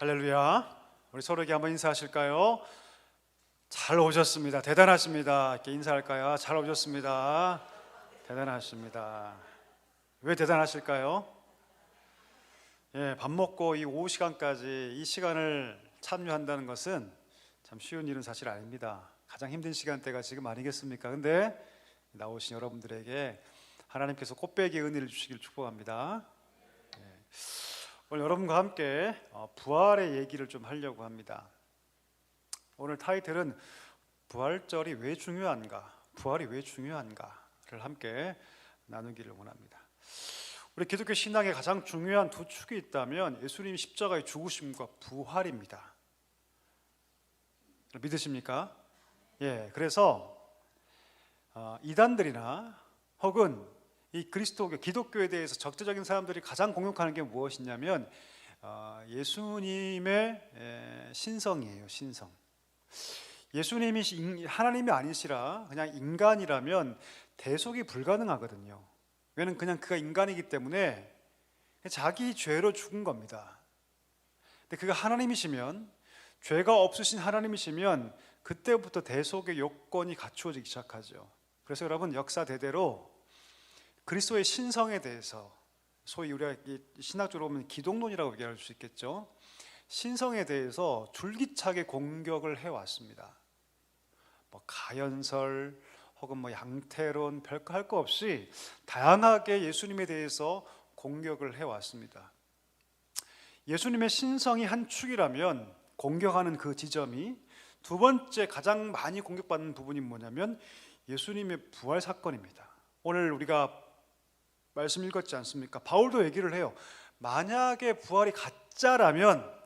할렐루야. 우리 서로에게 한번 인사하실까요? 잘 오셨습니다. 대단하십니다. 이렇게 인사할까요? 잘 오셨습니다. 대단하십니다. 왜 대단하실까요? 밥 먹고 이 오후 시간까지 이 시간을 참여한다는 것은 참 쉬운 일은 사실 아닙니다. 가장 힘든 시간대가 지금 아니겠습니까? 근데 나오신 여러분들에게 하나님께서 꽃배기의 은혜를 주시길 축복합니다. 오늘 여러분과 함께 부활의 얘기를 좀 하려고 합니다. 오늘 타이틀은 부활절이 왜 중요한가, 부활이 왜 중요한가를 함께 나누기를 원합니다. 우리 기독교 신앙에 가장 중요한 두 축이 있다면 예수님 십자가의 죽으심과 부활입니다. 믿으십니까? 그래서 이단들이나 혹은 이 그리스도교, 기독교에 대해서 적대적인 사람들이 가장 공격하는 게 무엇이냐면 예수님의 신성이에요. 신성. 예수님이 하나님이 아니시라 그냥 인간이라면 대속이 불가능하거든요. 왜냐하면 그냥 그가 인간이기 때문에 자기 죄로 죽은 겁니다. 근데 그가 하나님이시면, 죄가 없으신 하나님이시면 그때부터 대속의 요건이 갖추어지기 시작하죠. 그래서 여러분, 역사 대대로 그리스도의 신성에 대해서, 소위 우리가 신학적으로 보면 기독론이라고 얘기할 수 있겠죠. 신성에 대해서 줄기차게 공격을 해왔습니다. 가연설 혹은 양태론, 별거 할 거 없이 다양하게 예수님에 대해서 공격을 해왔습니다. 예수님의 신성이 한 축이라면 공격하는 그 지점이, 두 번째 가장 많이 공격받는 부분이 뭐냐면 예수님의 부활 사건입니다. 오늘 우리가 말씀 읽었지 않습니까? 바울도 얘기를 해요. 만약에 부활이 가짜라면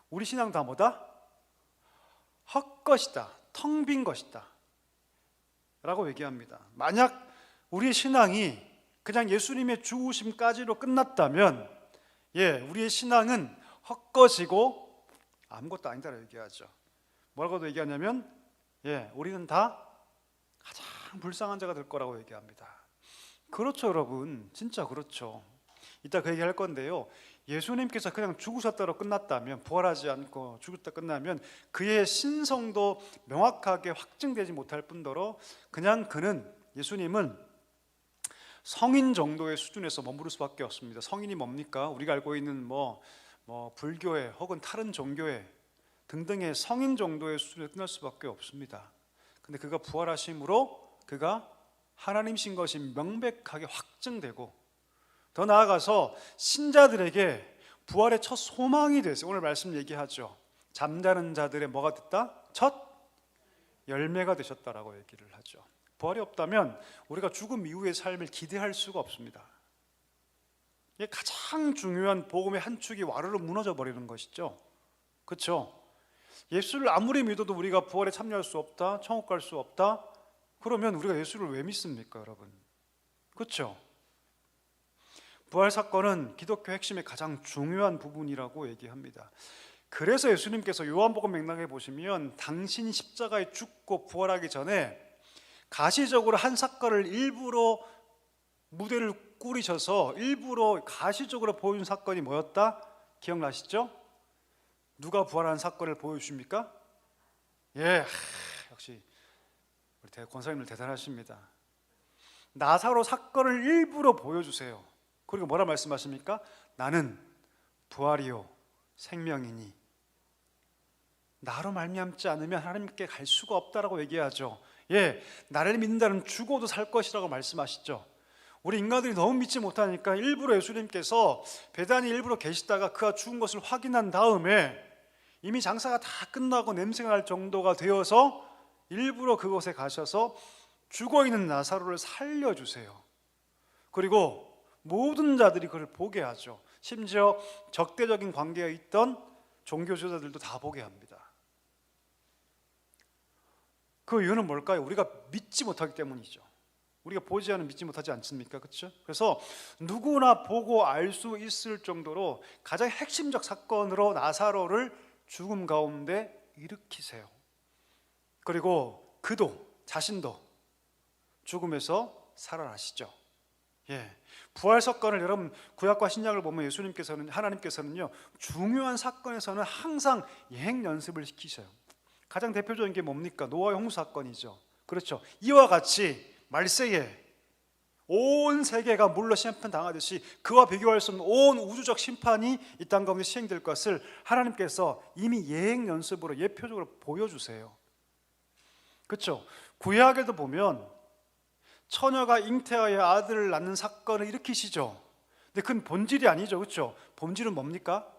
우리 신앙 다 뭐다? 헛것이다, 텅 빈 것이다 라고 얘기합니다. 만약 우리의 신앙이 그냥 예수님의 죽으심까지로 끝났다면 우리의 신앙은 헛것이고 아무것도 아니다라고 얘기하죠. 뭐라고도 얘기하냐면 우리는 다 가장 불쌍한 자가 될 거라고 얘기합니다. 그렇죠, 여러분. 진짜 그렇죠. 이따 그 얘기 할 건데요, 예수님께서 그냥 죽으셨다로 끝났다면, 부활하지 않고 죽었다 끝나면 그의 신성도 명확하게 확증되지 못할 뿐더러 그냥 예수님은 성인 정도의 수준에서 머무를 수밖에 없습니다. 성인이 뭡니까? 우리가 알고 있는 불교회 혹은 다른 종교회 등등의 성인 정도의 수준에 끝날 수밖에 없습니다. 근데 그가 부활하심으로 그가 하나님신 것이 명백하게 확증되고, 더 나아가서 신자들에게 부활의 첫 소망이 됐어요. 오늘 말씀 얘기하죠. 잠자는 자들의 뭐가 됐다? 첫 열매가 되셨다라고 얘기를 하죠. 부활이 없다면 우리가 죽음 이후의 삶을 기대할 수가 없습니다. 이게 가장 중요한 복음의 한 축이 와르르 무너져 버리는 것이죠. 그렇죠? 예수를 아무리 믿어도 우리가 부활에 참여할 수 없다, 천국 갈 수 없다, 그러면 우리가 예수를 왜 믿습니까, 여러분? 그렇죠? 부활 사건은 기독교 핵심의 가장 중요한 부분이라고 얘기합니다. 그래서 예수님께서 요한복음 맥락에 보시면 당신이 십자가에 죽고 부활하기 전에 가시적으로 한 사건을 일부러 무대를 꾸리셔서 일부러 가시적으로 보여준 사건이 뭐였다? 기억나시죠? 누가 부활한 사건을 보여주십니까? 역시 우리 권사님들 대단하십니다. 나사로 사건을 일부러 보여주세요. 그리고 뭐라 말씀하십니까? 나는 부활이요 생명이니 나로 말미암지 않으면 하나님께 갈 수가 없다라고 얘기하죠. 나를 믿는다는 죽어도 살 것이라고 말씀하시죠. 우리 인간들이 너무 믿지 못하니까 일부러 예수님께서 배단이 일부러 계시다가 그가 죽은 것을 확인한 다음에 이미 장사가 다 끝나고 냄새가 날 정도가 되어서 일부러 그곳에 가셔서 죽어있는 나사로를 살려주세요. 그리고 모든 자들이 그걸 보게 하죠. 심지어 적대적인 관계에 있던 종교 지도자들도 다 보게 합니다. 그 이유는 뭘까요? 우리가 믿지 못하기 때문이죠. 우리가 보지 않으면 믿지 못하지 않습니까? 그렇죠? 그래서 누구나 보고 알 수 있을 정도로 가장 핵심적 사건으로 나사로를 죽음 가운데 일으키세요. 그리고 그도 자신도 죽음에서 살아나시죠. 예, 부활 사건을 여러분 구약과 신약을 보면 하나님께서는요 중요한 사건에서는 항상 예행 연습을 시키셔요. 가장 대표적인 게 뭡니까? 노아의 홍수 사건이죠. 그렇죠. 이와 같이 말세에 온 세계가 물로 심판 당하듯이 그와 비교할 수 없는 온 우주적 심판이 이 땅 가운데 시행될 것을 하나님께서 이미 예행 연습으로 예표적으로 보여주세요. 그렇죠. 구약에도 보면 처녀가 잉태하여 아들을 낳는 사건을 일으키시죠. 근데 그건 본질이 아니죠. 그렇죠. 본질은 뭡니까?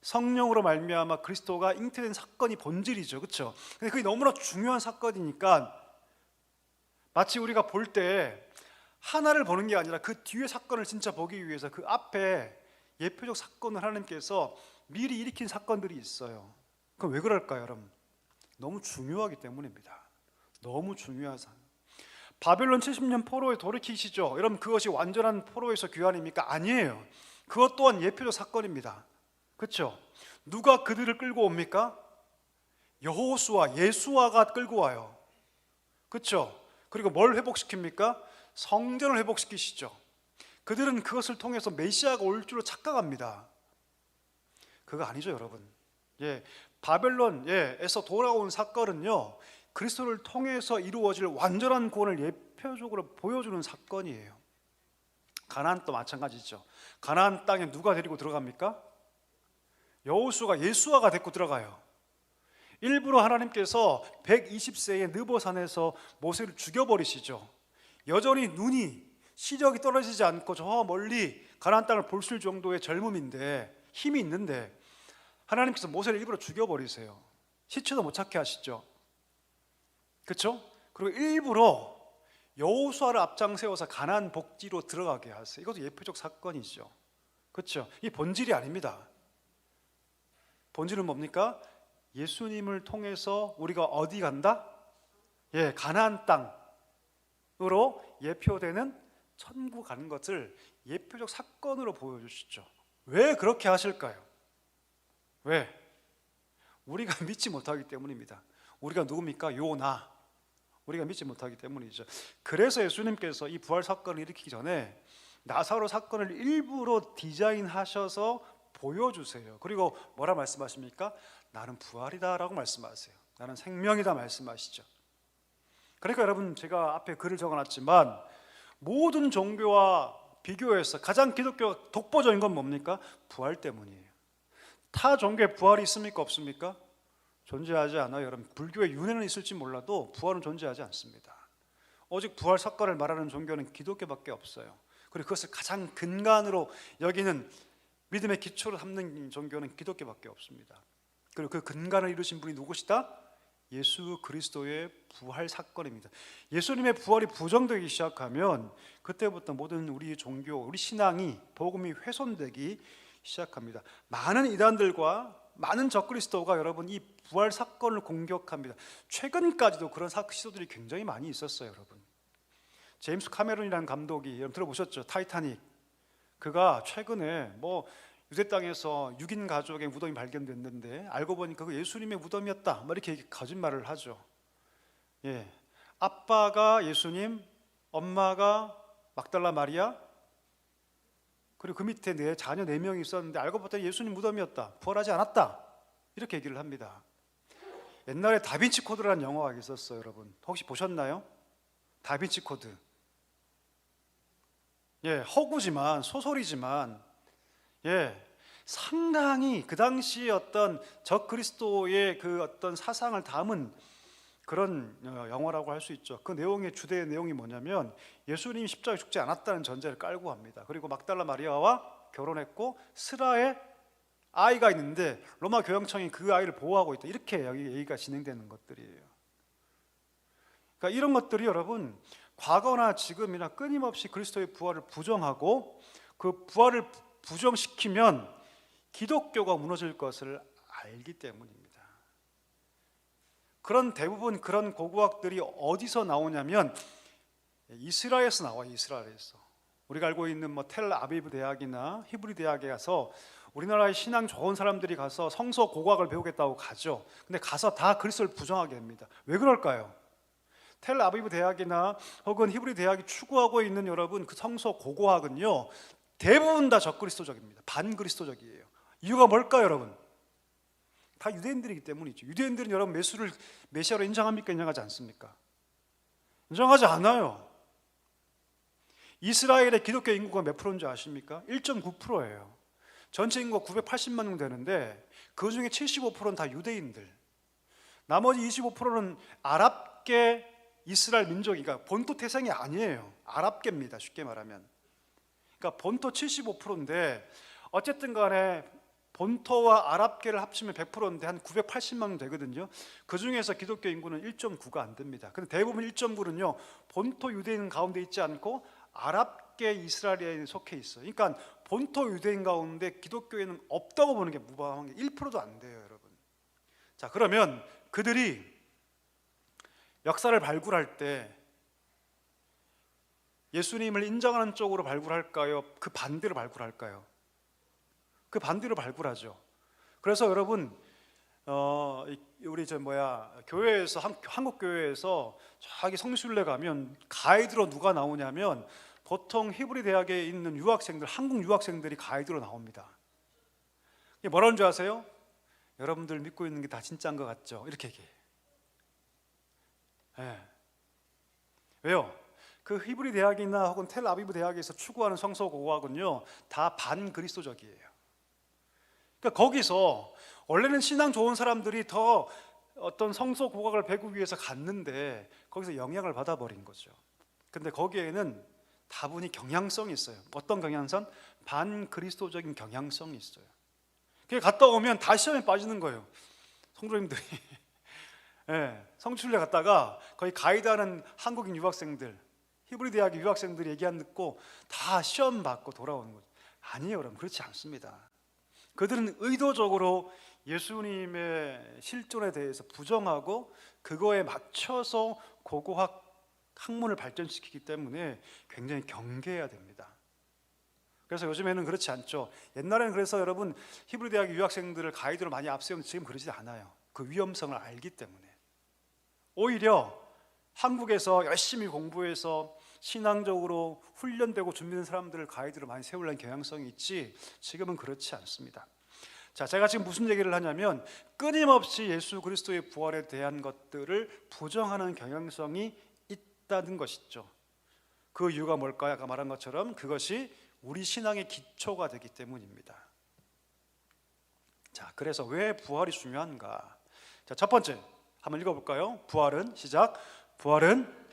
성령으로 말미암아 그리스도가 잉태된 사건이 본질이죠. 그렇죠. 근데 그게 너무나 중요한 사건이니까 마치 우리가 볼 때 하나를 보는 게 아니라 그 뒤의 사건을 진짜 보기 위해서 그 앞에 예표적 사건을 하나님께서 미리 일으킨 사건들이 있어요. 그럼 왜 그럴까요, 여러분? 너무 중요하기 때문입니다. 너무 중요하서. 바벨론 70년 포로에 돌이키시죠. 여러분 그것이 완전한 포로에서 귀환입니까? 아니에요. 그것 또한 예표적 사건입니다. 그렇죠? 누가 그들을 끌고 옵니까? 여호수아, 예수아가 끌고 와요. 그렇죠? 그리고 뭘 회복시킵니까? 성전을 회복시키시죠. 그들은 그것을 통해서 메시아가 올 줄로 착각합니다. 그거 아니죠, 여러분. 예, 바벨론에서 돌아온 사건은요 그리스도를 통해서 이루어질 완전한 구원을 예표적으로 보여주는 사건이에요. 가나안도 마찬가지죠. 가나안 땅에 누가 데리고 들어갑니까? 여호수아가 예수아가 데리고 들어가요. 일부러 하나님께서 120세의 느보산에서 모세를 죽여버리시죠. 여전히 눈이 시력이 떨어지지 않고 저 멀리 가나안 땅을 볼 수 있을 정도의 젊음인데 힘이 있는데 하나님께서 모세를 일부러 죽여버리세요. 시체도 못 찾게 하시죠. 그렇죠? 그리고 일부러 여호수아를 앞장 세워서 가나안 복지로 들어가게 하세요. 이것도 예표적 사건이죠. 그렇죠? 이 본질이 아닙니다. 본질은 뭡니까? 예수님을 통해서 우리가 어디 간다? 예, 가나안 땅으로 예표되는 천국 가는 것을 예표적 사건으로 보여주시죠. 왜 그렇게 하실까요? 왜? 우리가 믿지 못하기 때문입니다. 우리가 누굽니까? 요나. 우리가 믿지 못하기 때문이죠. 그래서 예수님께서 이 부활 사건을 일으키기 전에 나사로 사건을 일부러 디자인하셔서 보여주세요. 그리고 뭐라 말씀하십니까? 나는 부활이다 라고 말씀하세요. 나는 생명이다 말씀하시죠. 그러니까 여러분 제가 앞에 글을 적어놨지만 모든 종교와 비교해서 가장 기독교가 독보적인 건 뭡니까? 부활 때문이에요. 타 종교에 부활이 있습니까? 없습니까? 존재하지 않아요. 여러분 불교의 윤회는 있을지 몰라도 부활은 존재하지 않습니다. 오직 부활 사건을 말하는 종교는 기독교밖에 없어요. 그리고 그것을 가장 근간으로 여기는 믿음의 기초를 삼는 종교는 기독교밖에 없습니다. 그리고 그 근간을 이루신 분이 누구시다? 예수 그리스도의 부활 사건입니다. 예수님의 부활이 부정되기 시작하면 그때부터 모든 우리 종교, 우리 신앙이 복음이 훼손되기 시작합니다. 많은 이단들과 많은 적그리스도가 여러분 이 부활 사건을 공격합니다. 최근까지도 그런 시도들이 굉장히 많이 있었어요, 여러분. 제임스 카메론이라는 감독이 여러분 들어보셨죠? 타이타닉. 그가 최근에 유대 땅에서 6인 가족의 무덤이 발견됐는데 알고 보니까 그 예수님의 무덤이었다. 이렇게 거짓말을 하죠. 예, 아빠가 예수님, 엄마가 막달라 마리아, 그리고 그 밑에 자녀 4명이 있었는데 알고 봤더니 예수님 무덤이었다. 부활하지 않았다. 이렇게 얘기를 합니다. 옛날에 다빈치 코드라는 영화가 있었어요, 여러분. 혹시 보셨나요? 다빈치 코드. 예, 허구지만 소설이지만 상당히 그 당시의 어떤 적그리스도의 그 어떤 사상을 담은 그런 영화라고 할 수 있죠. 그 내용의 주된 내용이 뭐냐면 예수님이 십자가에 죽지 않았다는 전제를 깔고 합니다. 그리고 막달라 마리아와 결혼했고 스라에 아이가 있는데 로마 교황청이 그 아이를 보호하고 있다. 이렇게 여기 얘기가 진행되는 것들이에요. 그러니까 이런 것들이 여러분 과거나 지금이나 끊임없이 그리스도의 부활을 부정하고 그 부활을 부정시키면 기독교가 무너질 것을 알기 때문입니다. 대부분 그런 고고학들이 어디서 나오냐면 이스라엘에서 나와요. 이스라엘에서. 우리가 알고 있는 텔아비브 대학이나 히브리 대학에 가서 우리나라의 신앙 좋은 사람들이 가서 성서 고고학을 배우겠다고 가죠. 근데 가서 다 그리스도를 부정하게 합니다. 왜 그럴까요? 텔아비브 대학이나 혹은 히브리 대학이 추구하고 있는 여러분 그 성서 고고학은요, 대부분 다 적그리스도적입니다. 반그리스도적이에요. 이유가 뭘까요, 여러분? 다 유대인들이기 때문이죠. 유대인들은 여러분 예수를 메시아로 인정합니까? 인정하지 않습니까? 인정하지 않아요. 이스라엘의 기독교 인구가 몇 프로인 줄 아십니까? 1.9%예요. 전체 인구가 980만 명 되는데 그 중에 75%는 다 유대인들, 나머지 25%는 아랍계 이스라엘 민족이니까 본토 태생이 아니에요. 아랍계입니다. 쉽게 말하면. 그러니까 본토 75%인데 어쨌든 간에 본토와 아랍계를 합치면 100%인데 한 980만 명 되거든요. 그 중에서 기독교 인구는 1.9가 안 됩니다. 근데 대부분 1.9는요 본토 유대인 가운데 있지 않고 아랍계 이스라엘에 속해 있어요. 그러니까 본토 유대인 가운데 기독교에는 없다고 보는 게 무방한 게 1%도 안 돼요, 여러분. 자, 그러면 그들이 역사를 발굴할 때 예수님을 인정하는 쪽으로 발굴할까요? 그 반대로 발굴할까요? 그 반대로 발굴하죠. 그래서 여러분 우리 교회에서 한국 교회에서 저기 성수순례 가면 가이드로 누가 나오냐면 보통 히브리 대학에 있는 유학생들, 한국 유학생들이 가이드로 나옵니다. 이게 뭐라는 줄 아세요? 여러분들 믿고 있는 게 다 진짜인 것 같죠? 이렇게 얘기해요. 네. 왜요? 그 히브리 대학이나 혹은 텔아비브 대학에서 추구하는 성서 고고학은요 다 반그리스도적이에요. 그러니까 거기서 원래는 신앙 좋은 사람들이 더 어떤 성서 고고학을 배우기 위해서 갔는데 거기서 영향을 받아버린 거죠. 근데 거기에는 다분히 경향성이 있어요. 어떤 경향성? 반그리스도적인 경향성이 있어요. 그게 갔다 오면 다 시험에 빠지는 거예요. 성도님들이 네, 성출례 갔다가 거기 가이드하는 한국인 유학생들, 히브리 대학의 유학생들이 얘기 안 듣고 다 시험 받고 돌아오는 거죠. 아니에요, 여러분. 그렇지 않습니다. 그들은 의도적으로 예수님의 실존에 대해서 부정하고 그거에 맞춰서 고고학 학문을 발전시키기 때문에 굉장히 경계해야 됩니다. 그래서 요즘에는 그렇지 않죠. 옛날에는 그래서 여러분 히브리 대학 유학생들을 가이드로 많이 앞세우는데 지금 그러지 않아요. 그 위험성을 알기 때문에. 오히려 한국에서 열심히 공부해서 신앙적으로 훈련되고 준비된 사람들을 가이드로 많이 세우려는 경향성이 있지 지금은 그렇지 않습니다. 자, 제가 지금 무슨 얘기를 하냐면 끊임없이 예수 그리스도의 부활에 대한 것들을 부정하는 경향성이 있다는 것이죠. 그 이유가 뭘까요? 아까 말한 것처럼 그것이 우리 신앙의 기초가 되기 때문입니다. 자, 그래서 왜 부활이 중요한가? 자, 첫 번째 한번 읽어볼까요? 부활은 시작. 부활은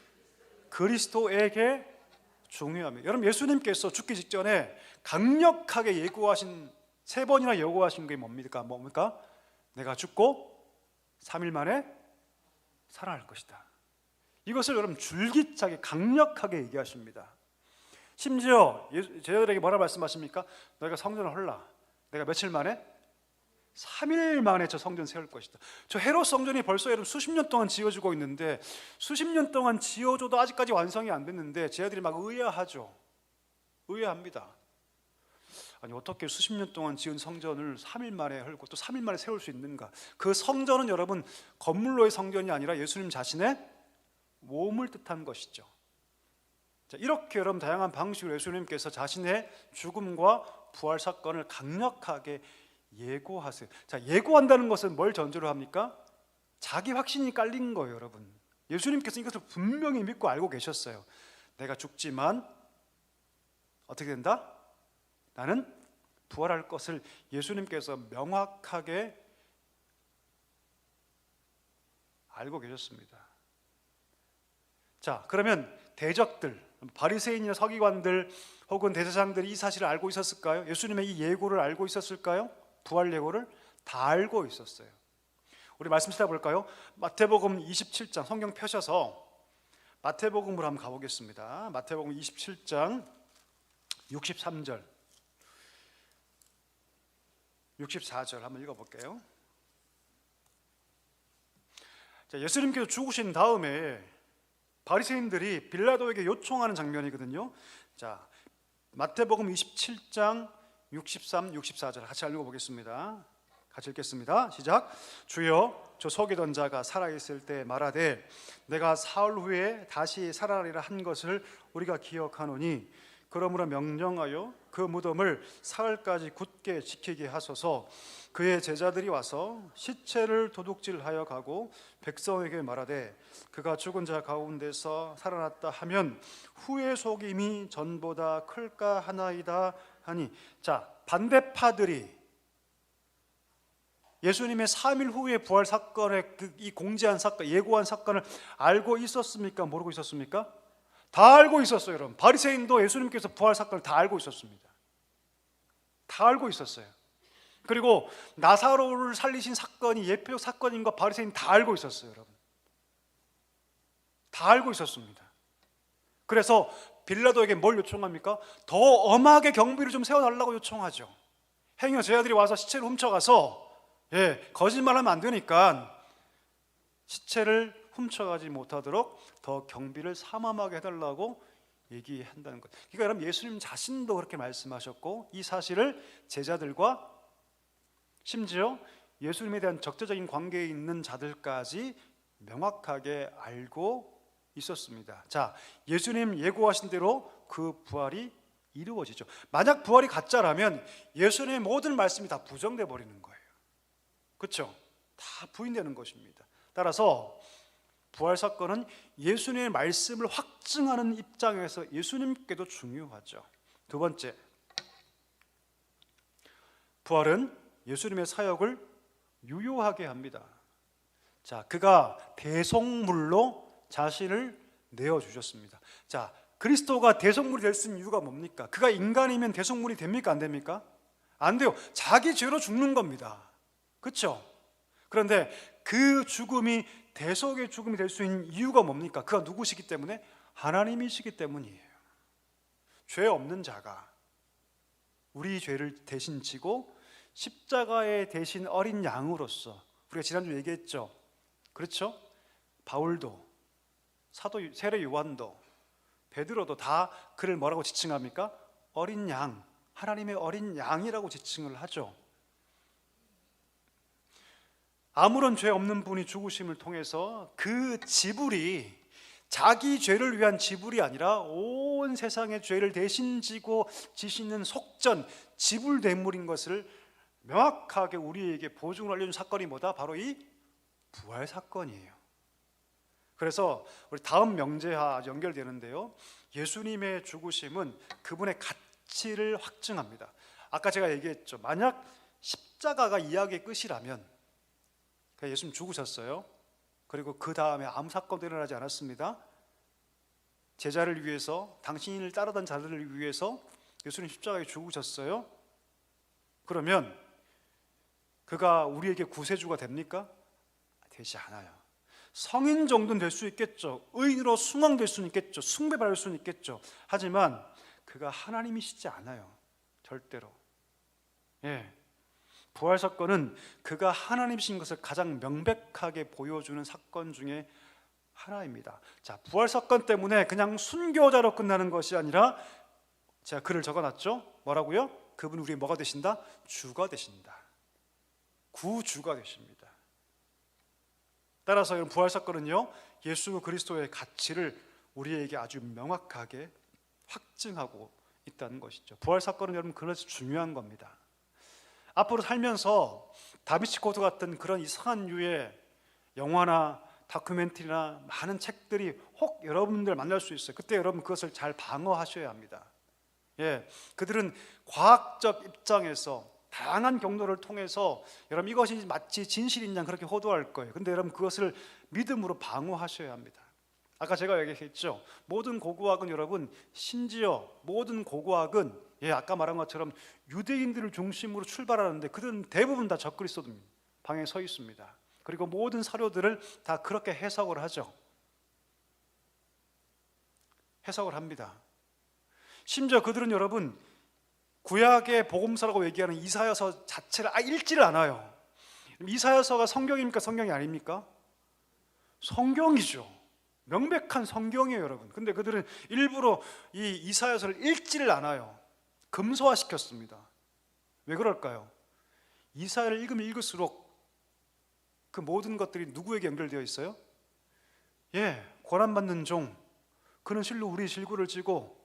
그리스도에게 중요합니다. 여러분 예수님께서 죽기 직전에 강력하게 예고하신 3번이나 예고하신 게 뭡니까? 내가 죽고 3일 만에 살아날 것이다. 이것을 여러분 줄기차게 강력하게 얘기하십니다. 심지어 제자들에게 뭐라 말씀하십니까? 너희가 성전을 헐라. 내가 며칠 만에? 3일 만에 저 성전 세울 것이다. 저 헤롯 성전이 벌써 여러분 수십 년 동안 지어지고 있는데 수십 년 동안 지어줘도 아직까지 완성이 안 됐는데 제자들이 막 의아하죠. 의아합니다. 아니 어떻게 수십 년 동안 지은 성전을 3일 만에 헐고 또 3일 만에 세울 수 있는가? 그 성전은 여러분 건물로의 성전이 아니라 예수님 자신의 몸을 뜻한 것이죠. 자, 이렇게 여러분 다양한 방식으로 예수님께서 자신의 죽음과 부활 사건을 강력하게 예고하세요. 자, 예고한다는 것은 뭘 전제로 합니까? 자기 확신이 깔린 거예요, 여러분. 예수님께서 이것을 분명히 믿고 알고 계셨어요. 내가 죽지만 어떻게 된다? 나는 부활할 것을 예수님께서 명확하게 알고 계셨습니다. 자, 그러면 대적들, 바리새인이나 서기관들 혹은 대제사장들이 이 사실을 알고 있었을까요? 예수님의 이 예고를 알고 있었을까요? 부활 예고를 다 알고 있었어요. 우리 말씀 찾아볼까요? 마태복음 27장 성경 펴셔서 마태복음으로 한번 가보겠습니다. 마태복음 27장 63절 64절 한번 읽어볼게요. 자, 예수님께서 죽으신 다음에 바리새인들이 빌라도에게 요청하는 장면이거든요. 자, 마태복음 27장 63, 64절 같이 읽어보겠습니다. 같이 읽겠습니다. 시작. 주여, 저 속이던 자가 살아있을 때 말하되 내가 사흘 후에 다시 살아나리라 한 것을 우리가 기억하노니 그러므로 명령하여 그 무덤을 사흘까지 굳게 지키게 하소서. 그의 제자들이 와서 시체를 도둑질하여 가고 백성에게 말하되 그가 죽은 자 가운데서 살아났다 하면 후의 속임이 전보다 클까 하나이다 하니. 자, 반대파들이 예수님의 3일 후에 부활 사건의 이 공지한 사건, 예고한 사건을 알고 있었습니까? 모르고 있었습니까? 다 알고 있었어요, 여러분. 바리새인도 예수님께서 부활 사건을 다 알고 있었습니다. 다 알고 있었어요. 그리고 나사로를 살리신 사건이 예표적 사건인 거 바리새인 다 알고 있었어요, 여러분. 다 알고 있었습니다. 그래서 빌라도에게 뭘 요청합니까? 더 엄하게 경비를 좀 세워달라고 요청하죠. 행여 제자들이 와서 시체를 훔쳐가서 거짓말하면 안 되니까 시체를 훔쳐가지 못하도록 더 경비를 삼엄하게 해달라고 얘기한다는 것. 그러니까 여러분, 예수님 자신도 그렇게 말씀하셨고 이 사실을 제자들과 심지어 예수님에 대한 적대적인 관계에 있는 자들까지 명확하게 알고 있었습니다. 자, 예수님 예고하신 대로 그 부활이 이루어지죠. 만약 부활이 가짜라면 예수님의 모든 말씀이 다 부정돼 버리는 거예요. 그렇죠? 다 부인되는 것입니다. 따라서 부활 사건은 예수님의 말씀을 확증하는 입장에서 예수님께도 중요하죠. 두 번째, 부활은 예수님의 사역을 유효하게 합니다. 자, 그가 대속물로 자신을 내어주셨습니다. 자, 그리스도가 대속물이 될 수 있는 이유가 뭡니까? 그가 인간이면 대속물이 됩니까? 안 됩니까? 안 돼요. 자기 죄로 죽는 겁니다. 그렇죠? 그런데 그 죽음이 대속의 죽음이 될 수 있는 이유가 뭡니까? 그가 누구시기 때문에? 하나님이시기 때문이에요. 죄 없는 자가 우리 죄를 대신 지고 십자가에 대신 어린 양으로서, 우리가 지난주 얘기했죠. 그렇죠? 바울도, 사도 세례 요한도, 베드로도 다 그를 뭐라고 지칭합니까? 어린 양, 하나님의 어린 양이라고 지칭을 하죠. 아무런 죄 없는 분이 죽으심을 통해서 그 지불이 자기 죄를 위한 지불이 아니라 온 세상의 죄를 대신 지고 지시는 속전, 지불 대물인 것을 명확하게 우리에게 보증을 알려준 사건이 뭐다? 바로 이 부활 사건이에요. 그래서 우리 다음 명제와 연결되는데요, 예수님의 죽으심은 그분의 가치를 확증합니다. 아까 제가 얘기했죠. 만약 십자가가 이야기의 끝이라면, 예수님 죽으셨어요. 그리고 그 다음에 아무 사건도 일어나지 않았습니다. 제자를 위해서, 당신을 따르던 자들을 위해서 예수님 십자가에 죽으셨어요. 그러면 그가 우리에게 구세주가 됩니까? 되지 않아요. 성인 정도는 될 수 있겠죠. 의인으로 숭앙될 수는 있겠죠. 숭배받을 수는 있겠죠. 하지만 그가 하나님이시지 않아요. 절대로. 부활 사건은 그가 하나님이신 것을 가장 명백하게 보여주는 사건 중에 하나입니다. 자, 부활 사건 때문에 그냥 순교자로 끝나는 것이 아니라, 제가 글을 적어놨죠. 뭐라고요? 그분 우리의 뭐가 되신다? 주가 되신다. 구주가 되십니다. 따라서 부활 사건은요, 예수 그리스도의 가치를 우리에게 아주 명확하게 확증하고 있다는 것이죠. 부활 사건은 여러분 그래서 중요한 겁니다. 앞으로 살면서 다빈치 코드 같은 그런 이상한 류의 영화나 다큐멘터리나 많은 책들이 혹 여러분들 만날 수 있어요. 그때 여러분 그것을 잘 방어하셔야 합니다. 그들은 과학적 입장에서 다양한 경로를 통해서 여러분 이것이 마치 진실이냐 그렇게 호도할 거예요. 근데 여러분 그것을 믿음으로 방어하셔야 합니다. 아까 제가 얘기했죠. 모든 고고학은 여러분, 심지어 모든 고고학은 아까 말한 것처럼 유대인들을 중심으로 출발하는데 그들은 대부분 다 적그리스도 방에 서 있습니다. 그리고 모든 사료들을 다 그렇게 해석을 하죠. 해석을 합니다. 심지어 그들은 여러분 구약의 복음서라고 얘기하는 이사야서 자체를 읽지를 않아요. 이사야서가 성경입니까? 성경이 아닙니까? 성경이죠. 명백한 성경이에요, 여러분. 근데 그들은 일부러 이 이사야서를 읽지를 않아요. 금소화시켰습니다. 왜 그럴까요? 이사야를 읽으면 읽을수록 그 모든 것들이 누구에게 연결되어 있어요? 고난받는 종, 그는 실로 우리 질고를 지고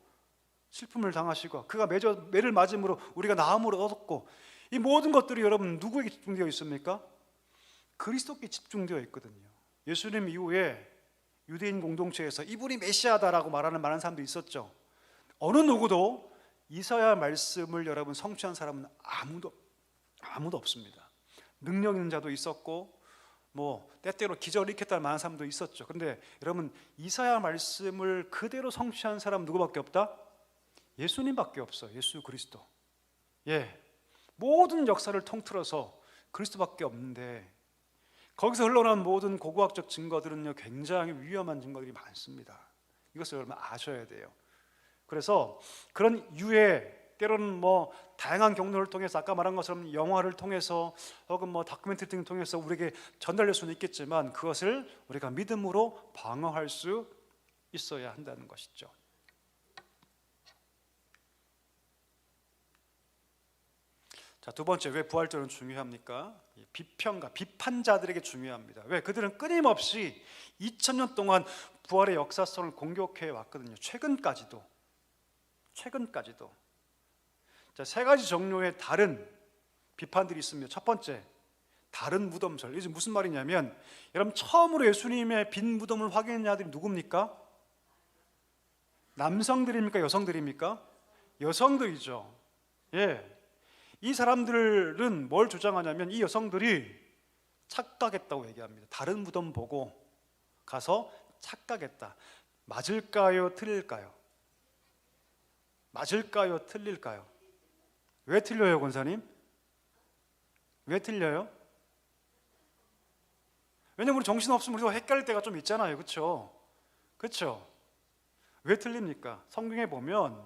슬픔을 당하시고 그가 매를 맞음으로 우리가 나음을 얻었고, 이 모든 것들이 여러분 누구에게 집중되어 있습니까? 그리스도께 집중되어 있거든요. 예수님 이후에 유대인 공동체에서 이분이 메시아다라고 말하는 많은 사람도 있었죠. 어느 누구도 이사야 말씀을 여러분 성취한 사람은 아무도 없습니다. 능력 있는 자도 있었고 때때로 기적을 일으켰다는 많은 사람도 있었죠. 그런데 여러분 이사야 말씀을 그대로 성취한 사람 누구밖에 없다? 예수님밖에 없어요. 예수 그리스도. 모든 역사를 통틀어서 그리스도밖에 없는데, 거기서 흘러나온 모든 고고학적 증거들은요 굉장히 위험한 증거들이 많습니다. 이것을 여러분 아셔야 돼요. 그래서 그런 유해, 때로는 다양한 경로를 통해서 아까 말한 것처럼 영화를 통해서 혹은 다큐멘터리 등을 통해서 우리에게 전달될 수는 있겠지만, 그것을 우리가 믿음으로 방어할 수 있어야 한다는 것이죠. 자, 두 번째, 왜 부활절은 중요합니까? 비평가, 비판자들에게 중요합니다. 왜? 그들은 끊임없이 2000년 동안 부활의 역사성을 공격해 왔거든요. 최근까지도. 자, 세 가지 종류의 다른 비판들이 있습니다. 첫 번째, 다른 무덤설. 이게 무슨 말이냐면, 여러분 처음으로 예수님의 빈 무덤을 확인한 자들이 누굽니까? 남성들입니까? 여성들입니까? 여성들이죠. 이 사람들은 뭘 주장하냐면, 이 여성들이 착각했다고 얘기합니다. 다른 무덤 보고 가서 착각했다. 맞을까요? 틀릴까요? 맞을까요? 틀릴까요? 왜 틀려요, 권사님? 왜 틀려요? 왜냐면 우리 정신없으면 우리가 헷갈릴 때가 좀 있잖아요. 그렇죠? 왜 틀립니까? 성경에 보면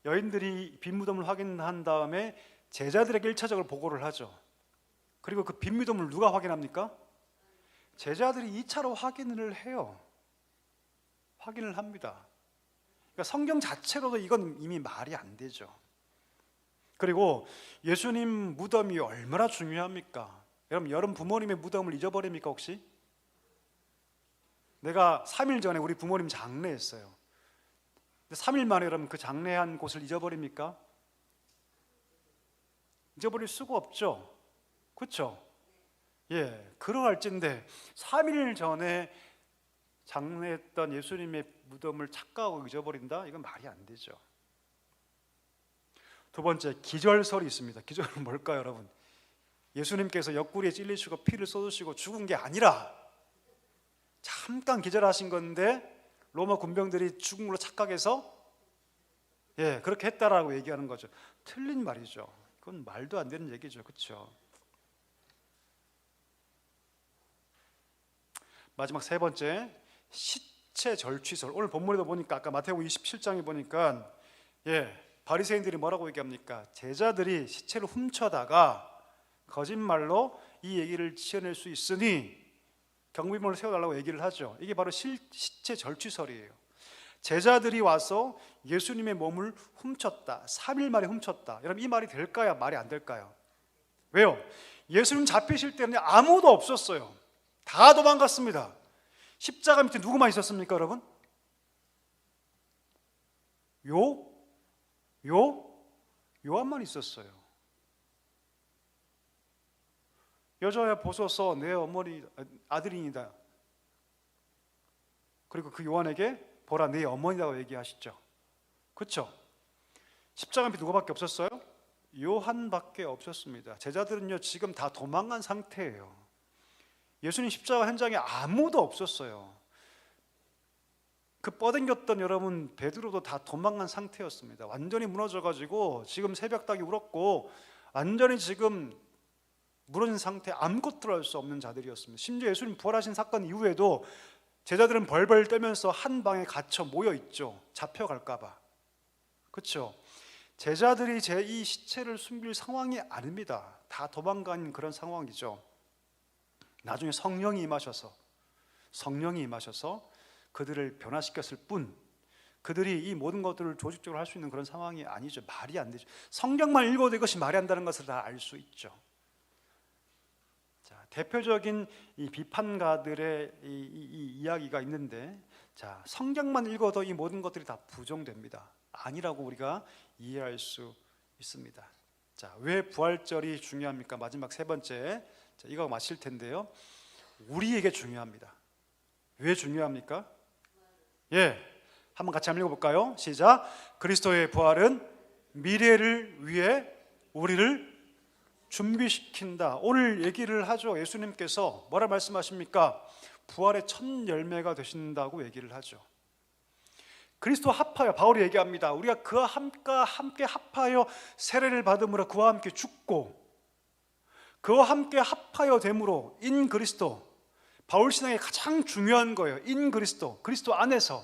여인들이 빈 무덤을 확인한 다음에 제자들에게 1차적으로 보고를 하죠. 그리고 그 빈 무덤을 누가 확인합니까? 제자들이 2차로 확인을 해요. 확인을 합니다. 그러니까 성경 자체로도 이건 이미 말이 안 되죠. 그리고 예수님 무덤이 얼마나 중요합니까? 여러분 부모님의 무덤을 잊어버립니까 혹시? 내가 3일 전에 우리 부모님 장례했어요. 3일 만에 여러분 그 장례한 곳을 잊어버립니까? 잊어버릴 수가 없죠. 그렇죠? 그러할진데 3일 전에 장례했던 예수님의 무덤을 착각하고 잊어버린다? 이건 말이 안 되죠. 두 번째, 기절설이 있습니다. 기절은 뭘까요, 여러분? 예수님께서 옆구리에 찔리시고 피를 쏟으시고 죽은 게 아니라 잠깐 기절하신 건데 로마 군병들이 죽은 걸로 착각해서 그렇게 했다라고 얘기하는 거죠. 틀린 말이죠. 그건 말도 안 되는 얘기죠. 그렇죠? 마지막 세 번째, 시체 절취설. 오늘 본문에도 보니까 아까 마태복음 27장에 보니까 바리새인들이 뭐라고 얘기합니까? 제자들이 시체를 훔쳐다가 거짓말로 이 얘기를 지어낼 수 있으니 경비병을 세워달라고 얘기를 하죠. 이게 바로 시체 절취설이에요. 제자들이 와서 예수님의 몸을 훔쳤다. 3일 만에 훔쳤다. 여러분 이 말이 될까요? 말이 안 될까요? 왜요? 예수님 잡히실 때는 아무도 없었어요. 다 도망갔습니다. 십자가 밑에 누구만 있었습니까, 여러분? 요한만 있었어요. 여자야 보소서 내 어머니 아들이니다. 그리고 그 요한에게 보라 내 어머니라고 얘기하시죠. 그렇죠? 십자가 밑에 누구밖에 없었어요? 요한밖에 없었습니다. 제자들은요 지금 다 도망간 상태예요. 예수님 십자가 현장에 아무도 없었어요. 그 뻗당겼던 여러분 베드로도 다 도망간 상태였습니다. 완전히 무너져가지고 지금 새벽닭이 울었고 완전히 지금 무너진 상태, 아무것도 할 수 없는 자들이었습니다. 심지어 예수님 부활하신 사건 이후에도 제자들은 벌벌 떨면서 한 방에 갇혀 모여 있죠. 잡혀갈까 봐. 그렇죠? 제자들이 이 시체를 숨길 상황이 아닙니다. 다 도망간 그런 상황이죠. 나중에 성령이 임하셔서 그들을 변화시켰을 뿐, 그들이 이 모든 것들을 조직적으로 할 수 있는 그런 상황이 아니죠. 말이 안 되죠. 성경만 읽어도 이것이 말이 안 되는 것을 다 알 수 있죠. 자, 대표적인 이 비판가들의 이 이야기가 있는데, 자, 성경만 읽어도 이 모든 것들이 다 부정됩니다. 아니라고 우리가 이해할 수 있습니다. 자, 왜 부활절이 중요합니까? 마지막 세 번째, 자, 이거 마실 텐데요. 우리에게 중요합니다. 왜 중요합니까? 예, 한번 같이 한번 읽어볼까요? 시작. 그리스도의 부활은 미래를 위해 우리를 준비시킨다. 오늘 얘기를 하죠. 예수님께서 뭐라 말씀하십니까? 부활의 첫 열매가 되신다고 얘기를 하죠. 그리스도 합하여, 바울이 얘기합니다. 우리가 그와 함께 합하여 세례를 받음으로 그와 함께 죽고 그와 함께 합하여 됨으로 인 그리스도, 바울 신앙의 가장 중요한 거예요. 인 그리스도, 그리스도 안에서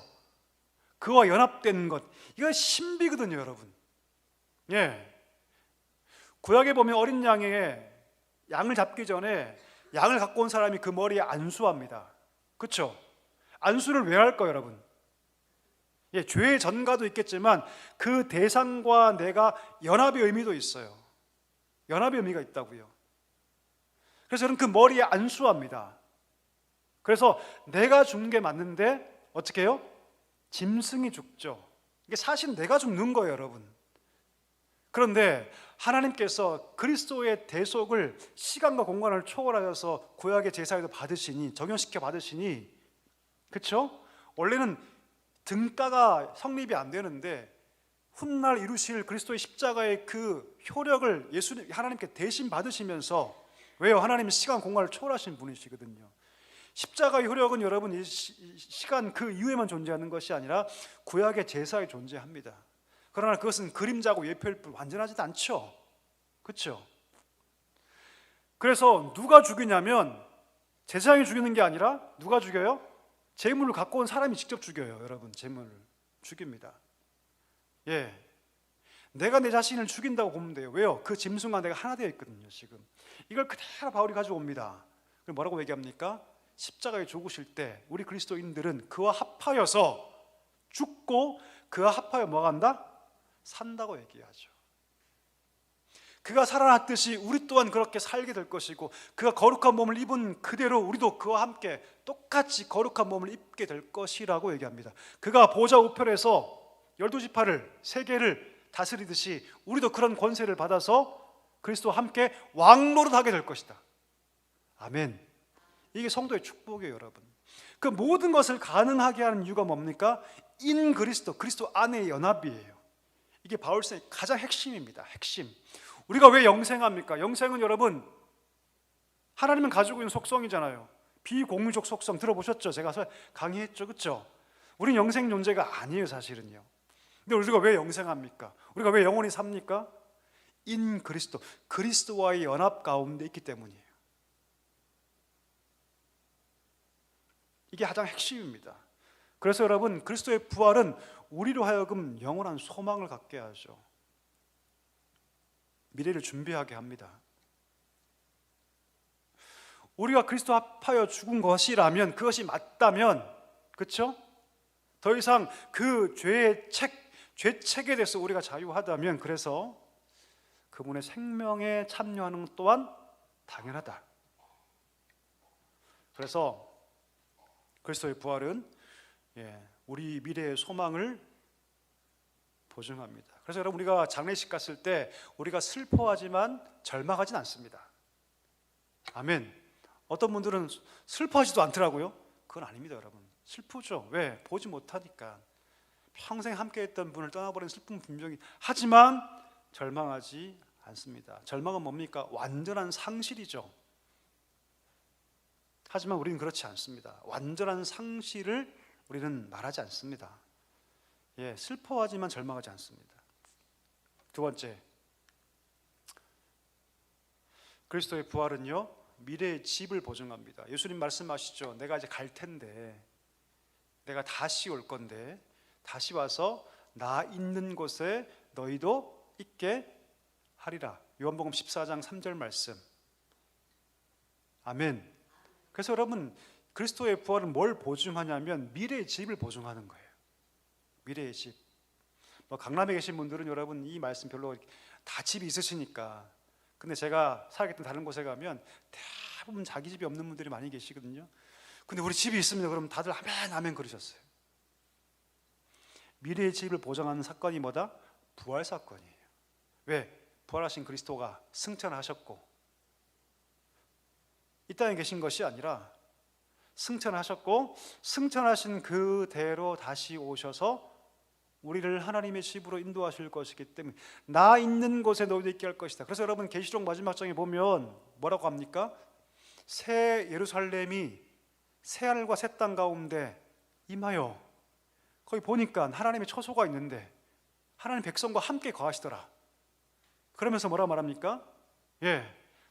그와 연합되는 것, 이거 신비거든요, 여러분. 예. 구약에 보면 어린 양을 잡기 전에 양을 갖고 온 사람이 그 머리에 안수합니다. 그렇죠? 안수를 왜 할까요, 여러분? 예, 죄의 전가도 있겠지만 그 대상과 내가 연합의 의미도 있어요. 연합의 의미가 있다고요. 그래서 저는 그 머리에 안수합니다. 그래서 내가 죽는 게 맞는데 어떻게 해요? 짐승이 죽죠. 이게 사실 내가 죽는 거예요, 여러분. 그런데 하나님께서 그리스도의 대속을 시간과 공간을 초월하셔서 구약의 제사에도 받으시니, 적용시켜 받으시니, 그렇죠? 원래는 등가가 성립이 안 되는데 훗날 이루실 그리스도의 십자가의 그 효력을 하나님께 대신 받으시면서, 왜요? 하나님은 시간 공간을 초월하신 분이시거든요. 십자가의 효력은 여러분 이 시간 그 이후에만 존재하는 것이 아니라 구약의 제사에 존재합니다. 그러나 그것은 그림자고 예표일 뿐 완전하지도 않죠. 그렇죠? 그래서 누가 죽이냐면 제사장이 죽이는 게 아니라 누가 죽여요? 제물을 갖고 온 사람이 직접 죽여요. 여러분, 제물을 죽입니다. 예, 내가 내 자신을 죽인다고 보면 돼요. 왜요? 그 짐승과 내가 하나 되어 있거든요. 지금 이걸 그대로 바울이 가지고 옵니다. 그럼 뭐라고 얘기합니까? 십자가에 죽으실 때 우리 그리스도인들은 그와 합하여서 죽고 그와 합하여 뭐 한다? 산다고 얘기하죠. 그가 살아났듯이 우리 또한 그렇게 살게 될 것이고, 그가 거룩한 몸을 입은 그대로 우리도 그와 함께 똑같이 거룩한 몸을 입게 될 것이라고 얘기합니다. 그가 보좌 우편에서 12지파를 세계를 다스리듯이 우리도 그런 권세를 받아서 그리스도와 함께 왕노릇하게 될 것이다. 아멘. 이게 성도의 축복이에요, 여러분. 그 모든 것을 가능하게 하는 이유가 뭡니까? 인 그리스도, 그리스도 안의 연합이에요. 이게 바울서의 가장 핵심입니다. 핵심. 우리가 왜 영생합니까? 영생은 여러분, 하나님은 가지고 있는 속성이잖아요. 비공유적 속성 들어보셨죠? 제가 강의했죠, 그렇죠? 우린 영생 존재가 아니에요, 사실은요. 근데 우리가 왜 영생합니까? 우리가 왜 영원히 삽니까? 인 그리스도, 그리스도와의 연합 가운데 있기 때문이에요. 이게 가장 핵심입니다. 그래서 여러분, 그리스도의 부활은 우리로 하여금 영원한 소망을 갖게 하죠. 미래를 준비하게 합니다. 우리가 그리스도 합하여 죽은 것이라면, 그것이 맞다면, 그렇죠? 더 이상 그 죄책에 대해서 우리가 자유하다면, 그래서 그분의 생명에 참여하는 것 또한 당연하다. 그래서 그리스도의 부활은 우리 미래의 소망을 보증합니다. 그래서 여러분, 우리가 장례식 갔을 때 우리가 슬퍼하지만 절망하진 않습니다. 아멘. 어떤 분들은 슬퍼하지도 않더라고요. 그건 아닙니다, 여러분. 슬프죠. 왜? 보지 못하니까. 평생 함께했던 분을 떠나버린 슬픔 분명히, 하지만 절망하지 않습니다. 절망은 뭡니까? 완전한 상실이죠. 하지만 우리는 그렇지 않습니다. 완전한 상실을 우리는 말하지 않습니다. 슬퍼하지만 절망하지 않습니다. 두 번째, 그리스도의 부활은요, 미래의 집을 보증합니다. 예수님 말씀하시죠. 내가 이제 갈 텐데, 내가 다시 올 건데, 다시 와서 나 있는 곳에 너희도 있게 하리라. 요한복음 14장 3절 말씀. 아멘. 그래서 여러분, 그리스도의 부활은 뭘 보증하냐면 미래의 집을 보증하는 거예요. 미래의 집. 강남에 계신 분들은 여러분 이 말씀 별로 다 집이 있으시니까. 근데 제가 살겠던 다른 곳에 가면 대부분 자기 집이 없는 분들이 많이 계시거든요. 근데 우리 집이 있습니다. 그러면 다들 아멘 아멘 그러셨어요. 미래의 집을 보장하는 사건이 뭐다? 부활 사건이에요. 왜? 부활하신 그리스도가 승천하셨고 이 땅에 계신 것이 아니라 승천하셨고 승천하신 그대로 다시 오셔서 우리를 하나님의 집으로 인도하실 것이기 때문에 나 있는 곳에 너희도 있게 할 것이다. 그래서 여러분 계시록 마지막 장에 보면 뭐라고 합니까? 새 예루살렘이 새 하늘과 새 땅 가운데 임하여, 거기 보니까 하나님의 처소가 있는데 하나님 백성과 함께 거하시더라. 그러면서 뭐라 말합니까?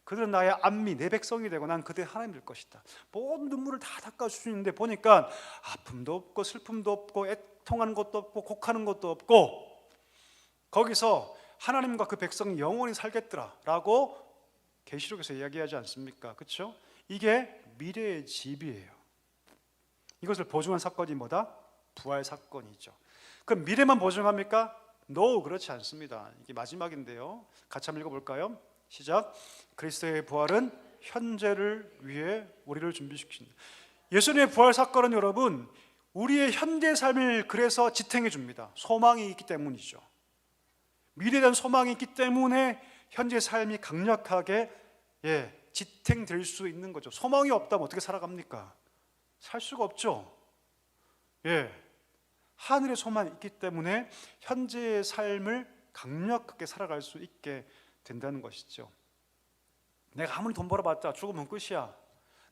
그들은 나의 안미, 내 백성이 되고 난 그들의 하나님 될 것이다. 모든 눈물을 다 닦아주시는데 보니까 아픔도 없고 슬픔도 없고 애통하는 것도 없고 곡하는 것도 없고 거기서 하나님과 그 백성이 영원히 살겠더라 라고 계시록에서 이야기하지 않습니까? 그렇죠? 이게 미래의 집이에요. 이것을 보증한 사건이 뭐다? 부활 사건이죠. 그럼 미래만 보증합니까? No, 그렇지 않습니다. 이게 마지막인데요. 같이 한번 읽어볼까요? 시작. 그리스도의 부활은 현재를 위해 우리를 준비시킨다. 예수님의 부활 사건은 여러분 우리의 현재 삶을 그래서 지탱해 줍니다. 소망이 있기 때문이죠. 미래에 대한 소망이 있기 때문에 현재 삶이 강력하게 지탱될 수 있는 거죠. 소망이 없다면 어떻게 살아갑니까? 살 수가 없죠. 하늘의 소망이 있기 때문에 현재의 삶을 강력하게 살아갈 수 있게 된다는 것이죠. 내가 아무리 돈 벌어봤자 죽으면 끝이야.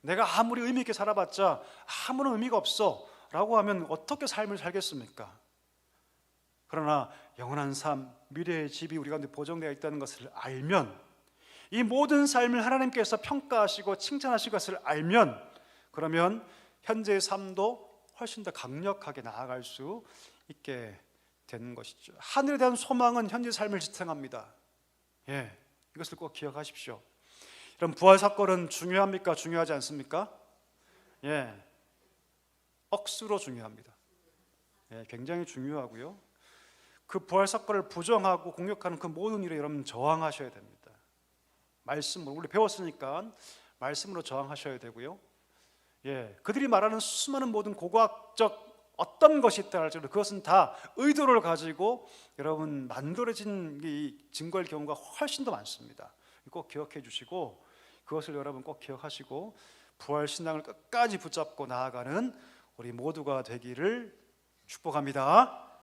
내가 아무리 의미 있게 살아봤자 아무런 의미가 없어 라고 하면 어떻게 삶을 살겠습니까? 그러나 영원한 삶, 미래의 집이 우리 가운데 보정되어 있다는 것을 알면, 이 모든 삶을 하나님께서 평가하시고 칭찬하실 것을 알면, 그러면 현재의 삶도 훨씬 더 강력하게 나아갈 수 있게 되는 것이죠. 하늘에 대한 소망은 현재 삶을 지탱합니다. 이것을 꼭 기억하십시오. 그럼 부활 사건은 중요합니까? 중요하지 않습니까? 억수로 중요합니다. 굉장히 중요하고요. 그 부활 사건을 부정하고 공격하는 그 모든 일에 여러분 저항하셔야 됩니다. 말씀으로, 우리 배웠으니까 말씀으로 저항하셔야 되고요. 그들이 말하는 수많은 모든 고고학적 어떤 것이 있다 할지라도 그것은 다 의도를 가지고 여러분 만들어진 이 증거일 경우가 훨씬 더 많습니다. 꼭 기억해 주시고 그것을 여러분 꼭 기억하시고 부활 신앙을 끝까지 붙잡고 나아가는 우리 모두가 되기를 축복합니다.